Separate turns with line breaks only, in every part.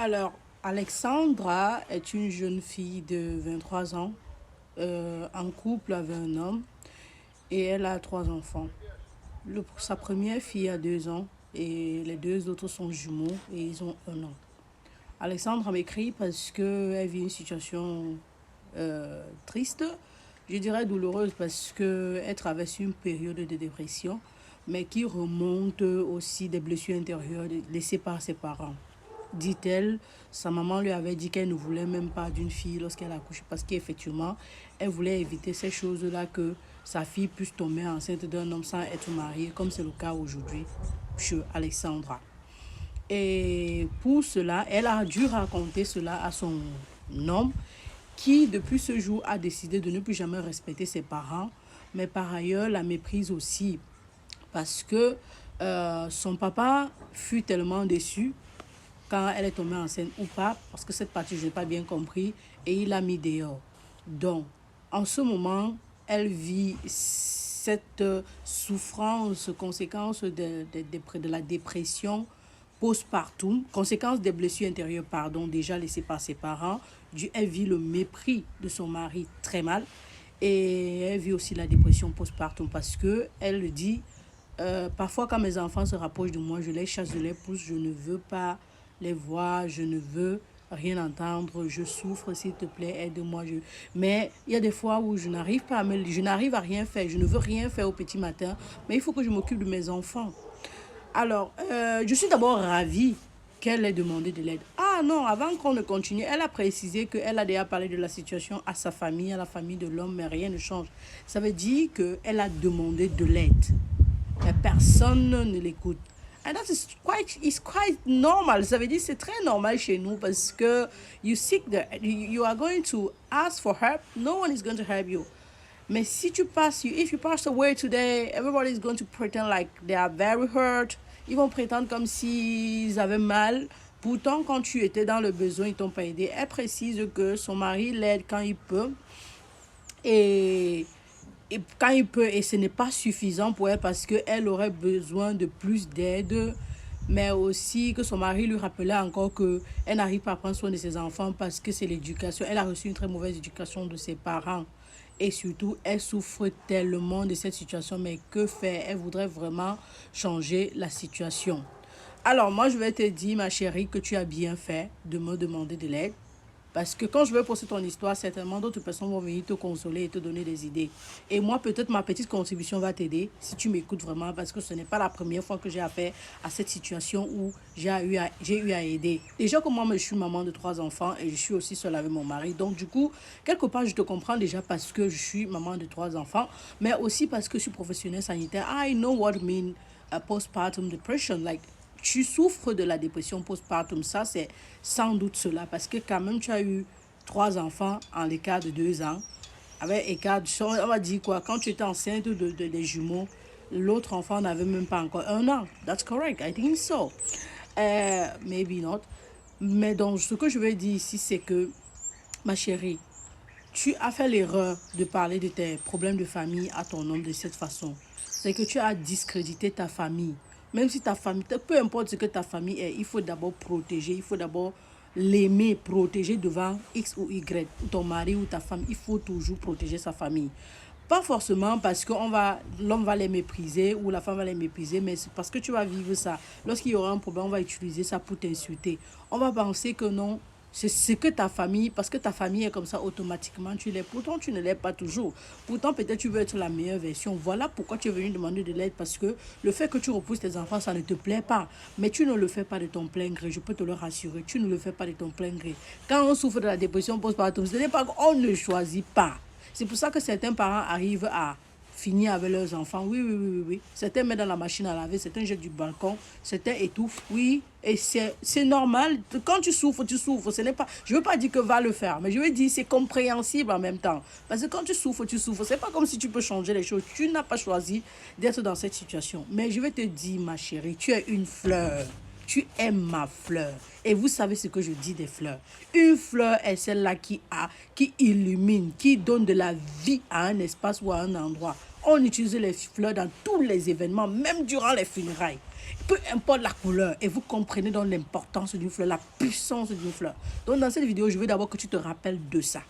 Alors, Alexandra est une jeune fille de 23 ans, en couple avec un homme, et elle a trois enfants. Sa première fille a 2 ans et les deux autres sont jumeaux et ils ont 1 an. Alexandra m'écrit parce qu'elle vit une situation triste, je dirais douloureuse parce qu'elle traverse une période de dépression, mais qui remonte aussi des blessures intérieures laissées par ses parents. Dit-elle, sa maman lui avait dit qu'elle ne voulait même pas d'une fille lorsqu'elle a accouché parce qu'effectivement, elle voulait éviter ces choses-là, que sa fille puisse tomber enceinte d'un homme sans être mariée, comme c'est le cas aujourd'hui chez Alexandra. Et pour cela, elle a dû raconter cela à son homme qui, depuis ce jour, a décidé de ne plus jamais respecter ses parents, mais par ailleurs la méprise aussi parce que son papa fut tellement déçu quand elle est tombée enceinte ou pas, parce que cette partie, je n'ai pas bien compris, et il l'a mis dehors. Donc, en ce moment, elle vit cette souffrance, conséquence de la dépression postpartum, conséquence des blessures intérieures, pardon, déjà laissées par ses parents. Elle vit le mépris de son mari très mal. Et elle vit aussi la dépression postpartum parce que elle le dit, parfois quand mes enfants se rapprochent de moi, je les chasse, je les pousse, je ne veux pas les voir, je ne veux rien entendre, je souffre, s'il te plaît, aide-moi. Mais il y a des fois où je n'arrive à rien faire, je ne veux rien faire au petit matin, mais il faut que je m'occupe de mes enfants. Alors, je suis d'abord ravie qu'elle ait demandé de l'aide. Ah non, avant qu'on ne continue, elle a précisé qu'elle a déjà parlé de la situation à sa famille, à la famille de l'homme, mais rien ne change. Ça veut dire qu'elle a demandé de l'aide, mais personne ne l'écoute. And that is quite normal. Ça veut dire c'est très normal chez nous parce que you are going to ask for help. No one is going to help you. Mais si if you pass away today, everybody is going to pretend like they are very hurt. Ils vont prétendre comme s'ils avaient mal. Pourtant, quand tu étais dans le besoin, ils t'ont pas aidé. Elle précise que son mari l'aide quand il peut. Et quand il peut, et ce n'est pas suffisant pour elle parce qu'elle aurait besoin de plus d'aide, mais aussi que son mari lui rappelait encore qu'elle n'arrive pas à prendre soin de ses enfants parce que c'est l'éducation. Elle a reçu une très mauvaise éducation de ses parents. Et surtout, elle souffre tellement de cette situation, mais que faire? Elle voudrait vraiment changer la situation. Alors, moi, je vais te dire, ma chérie, que tu as bien fait de me demander de l'aide. Parce que quand je vais poster ton histoire, certainement d'autres personnes vont venir te consoler et te donner des idées. Et moi, peut-être ma petite contribution va t'aider si tu m'écoutes vraiment, parce que ce n'est pas la première fois que j'ai affaire à cette situation où j'ai eu à aider. Déjà que moi, je suis maman de 3 enfants et je suis aussi seule avec mon mari. Donc, du coup, quelque part, je te comprends déjà parce que je suis maman de 3 enfants, mais aussi parce que je suis professionnelle sanitaire. I know what I mean postpartum depression. Like, tu souffres de la dépression postpartum, ça c'est sans doute cela, parce que quand même tu as eu 3 enfants en l'écart de 2 ans, avec écart, on va dire quoi, quand tu étais enceinte des jumeaux, l'autre enfant n'avait même pas encore 1 an. That's correct, I think so. Maybe not. Mais donc, ce que je veux dire ici, c'est que, ma chérie, tu as fait l'erreur de parler de tes problèmes de famille à ton homme de cette façon. C'est que tu as discrédité ta famille. Même si ta famille, peu importe ce que ta famille est, il faut d'abord protéger, il faut d'abord l'aimer, protéger devant X ou Y, ton mari ou ta femme, il faut toujours protéger sa famille. Pas forcément parce que l'homme va les mépriser ou la femme va les mépriser, mais c'est parce que tu vas vivre ça. Lorsqu'il y aura un problème, on va utiliser ça pour t'insulter. On va penser que non, c'est ce que ta famille, parce que ta famille est comme ça, automatiquement tu l'es. Pourtant, tu ne l'es pas toujours. Pourtant, peut-être tu veux être la meilleure version. Voilà pourquoi tu es venu demander de l'aide, parce que le fait que tu repousses tes enfants, ça ne te plaît pas. Mais tu ne le fais pas de ton plein gré, je peux te le rassurer. Tu ne le fais pas de ton plein gré. Quand on souffre de la dépression postpartum, ce n'est pas qu'on ne choisit pas. C'est pour ça que certains parents arrivent à finir avec leurs enfants. Oui, oui, oui, oui, oui. Certains mettent dans la machine à laver, certains jettent du balcon, certains étouffent. Oui, et c'est normal. Quand tu souffres, tu souffres. Ce n'est pas, je ne veux pas dire que va le faire, mais je veux dire c'est compréhensible en même temps. Parce que quand tu souffres, tu souffres. Ce n'est pas comme si tu peux changer les choses. Tu n'as pas choisi d'être dans cette situation. Mais je vais te dire, ma chérie, tu es une fleur. Tu aimes ma fleur. Et vous savez ce que je dis des fleurs. Une fleur est celle-là qui illumine, qui donne de la vie à un espace ou à un endroit. On utilise les fleurs dans tous les événements, même durant les funérailles. peu importe la couleur. Et vous comprenez donc l'importance d'une fleur, la puissance d'une fleur. Donc dans cette vidéo, je veux d'abord que tu te rappelles de ça.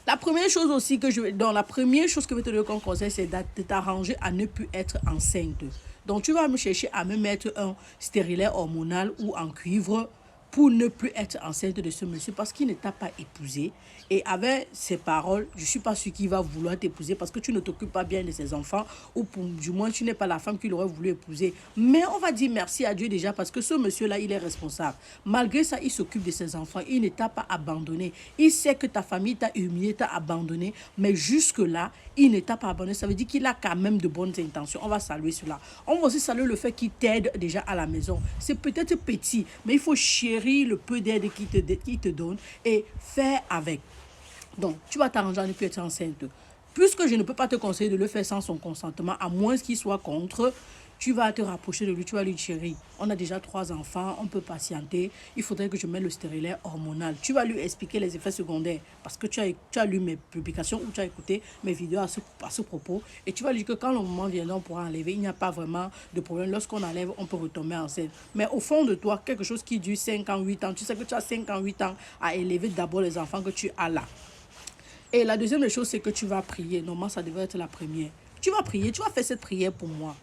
La première chose aussi que la première chose que je vais te donner comme conseil, c'est de t'arranger à ne plus être enceinte. Donc tu vas me chercher à me mettre un stérilet hormonal ou en cuivre pour ne plus être enceinte de ce monsieur parce qu'il ne t'a pas épousé. Et avec ces paroles, je ne suis pas sûre qu'il va vouloir t'épouser parce que tu ne t'occupes pas bien de ses enfants ou du moins tu n'es pas la femme qu'il aurait voulu épouser. Mais on va dire merci à Dieu déjà parce que ce monsieur-là, il est responsable. Malgré ça, il s'occupe de ses enfants. Il ne t'a pas abandonné. Il sait que ta famille t'a humilié, t'a abandonné. Mais jusque-là, il ne t'a pas abandonné. Ça veut dire qu'il a quand même de bonnes intentions. On va saluer cela. On va aussi saluer le fait qu'il t'aide déjà à la maison. C'est peut-être petit, mais il faut chérir le peu d'aide qu'il te donne et faire avec. Donc, tu vas t'arranger à ne plus être enceinte. Puisque je ne peux pas te conseiller de le faire sans son consentement, à moins qu'il soit contre, tu vas te rapprocher de lui, tu vas lui dire, chérie, on a déjà 3 enfants, on peut patienter, il faudrait que je mette le stérilet hormonal. Tu vas lui expliquer les effets secondaires parce que tu as lu mes publications ou tu as écouté mes vidéos à ce propos et tu vas lui dire que quand le moment viendra, on pourra enlever, il n'y a pas vraiment de problème. Lorsqu'on enlève, on peut retomber enceinte. Mais au fond de toi, quelque chose qui dure 5 ans, 8 ans, tu sais que tu as 5 ans, 8 ans à élever d'abord les enfants que tu as là. Et la deuxième chose, c'est que tu vas prier. Normalement, ça devrait être la première. Tu vas prier, tu vas faire cette prière pour moi.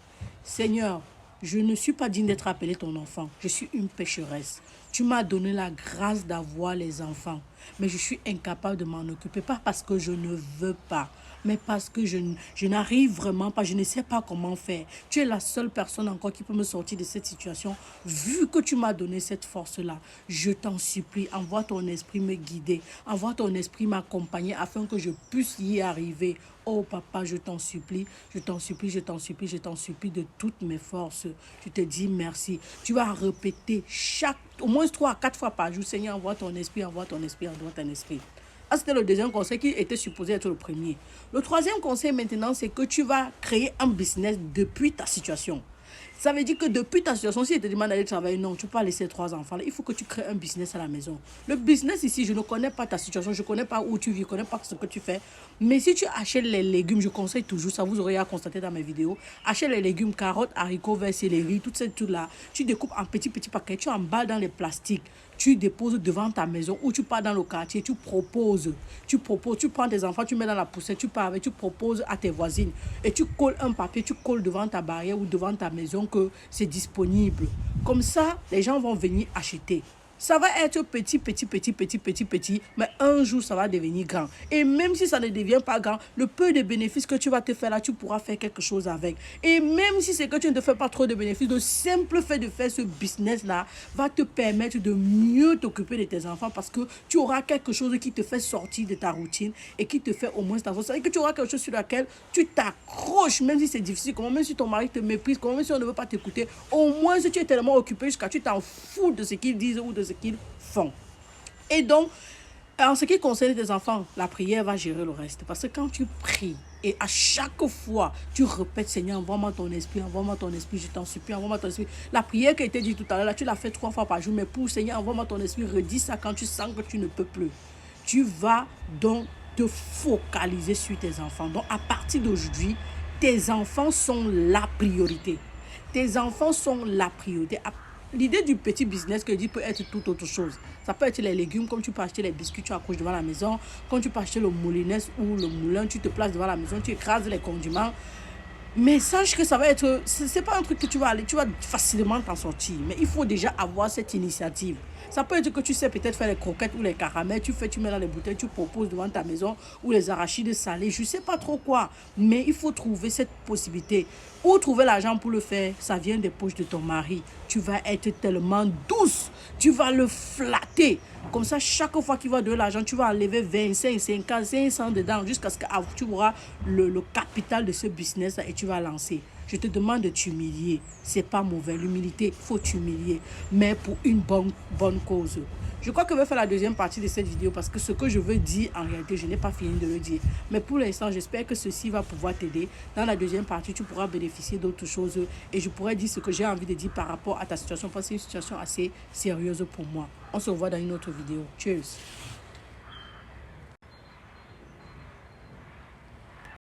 Seigneur, je ne suis pas digne d'être appelée ton enfant. Je suis une pécheresse. Tu m'as donné la grâce d'avoir les enfants. Mais je suis incapable de m'en occuper. Pas parce que je ne veux pas, mais parce que je n'arrive vraiment pas. Je ne sais pas comment faire. Tu es la seule personne encore qui peut me sortir de cette situation. Vu que tu m'as donné cette force-là, je t'en supplie, envoie ton esprit me guider. Envoie ton esprit m'accompagner afin que je puisse y arriver. Oh papa, je t'en supplie, je t'en supplie, je t'en supplie, je t'en supplie de toutes mes forces. Je te dis merci. Tu vas répéter au moins 3 à 4 fois par jour. Seigneur, envoie ton esprit, envoie ton esprit, envoie ton esprit. Ah, c'était le deuxième conseil qui était supposé être le premier. Le troisième conseil maintenant, c'est que tu vas créer un business depuis ta situation. Ça veut dire que depuis ta situation, si elle te demande d'aller travailler, non, tu ne peux pas laisser 3 enfants. Là, il faut que tu crées un business à la maison. Le business ici, je ne connais pas ta situation, je ne connais pas où tu vis, je ne connais pas ce que tu fais. Mais si tu achètes les légumes, je conseille toujours, ça vous aurez à constater dans mes vidéos, achète les légumes, carottes, haricots verts, céleri, toutes ces trucs-là. Tu découpes en petits paquets, tu emballes dans les plastiques. Tu déposes devant ta maison ou tu pars dans le quartier, tu proposes, tu prends tes enfants, tu mets dans la poussette, tu pars avec, tu proposes à tes voisines et tu colles un papier, tu colles devant ta barrière ou devant ta maison que c'est disponible. Comme ça, les gens vont venir acheter. Ça va être petit, mais un jour, ça va devenir grand. Et même si ça ne devient pas grand, le peu de bénéfices que tu vas te faire là, tu pourras faire quelque chose avec. Et même si c'est que tu ne te fais pas trop de bénéfices, le simple fait de faire ce business-là va te permettre de mieux t'occuper de tes enfants parce que tu auras quelque chose qui te fait sortir de ta routine et qui te fait au moins t'avancer. C'est-à-dire que tu auras quelque chose sur laquelle tu t'accroches, même si c'est difficile, comment même si ton mari te méprise, comment même si on ne veut pas t'écouter. Au moins, si tu es tellement occupé jusqu'à tu t'en fous de ce qu'ils disent ou de ce qu'ils font. Et donc, en ce qui concerne tes enfants, la prière va gérer le reste. Parce que quand tu pries et à chaque fois, tu répètes, Seigneur, envoie-moi ton esprit, je t'en supplie, envoie-moi ton esprit. La prière qui a été dite tout à l'heure, là, tu l'as fait 3 fois par jour, mais pour Seigneur, envoie-moi ton esprit, redis ça quand tu sens que tu ne peux plus. Tu vas donc te focaliser sur tes enfants. Donc, à partir d'aujourd'hui, tes enfants sont la priorité. Tes enfants sont la priorité. L'idée du petit business que je dis peut être toute autre chose. Ça peut être les légumes, comme tu peux acheter les biscuits, tu accroches devant la maison. Quand tu peux acheter le moulinette ou le moulin, tu te places devant la maison, tu écrases les condiments. Mais sache que ça va être... C'est pas un truc que tu vas facilement t'en sortir. Mais il faut déjà avoir cette initiative. Ça peut être que tu sais peut-être faire les croquettes ou les caramels. Tu mets dans les bouteilles, tu proposes devant ta maison. Ou les arachides salés, je sais pas trop quoi. Mais il faut trouver cette possibilité. Où trouver l'argent pour le faire? Ça vient des poches de ton mari. Tu vas être tellement douce. Tu vas le flatter. Comme ça, chaque fois qu'il va donner l'argent, tu vas enlever 25, 50, 500 dedans jusqu'à ce que tu auras le capital de ce business et tu vas lancer. Je te demande de t'humilier. C'est pas mauvais. L'humilité, il faut t'humilier. Mais pour une bonne cause. Je crois que je vais faire la deuxième partie de cette vidéo parce que ce que je veux dire, en réalité, je n'ai pas fini de le dire. Mais pour l'instant, j'espère que ceci va pouvoir t'aider. Dans la deuxième partie, tu pourras bénéficier d'autres choses et je pourrai dire ce que j'ai envie de dire par rapport à ta situation parce que c'est une situation assez sérieuse pour moi. On se revoit dans une autre vidéo. Cheers!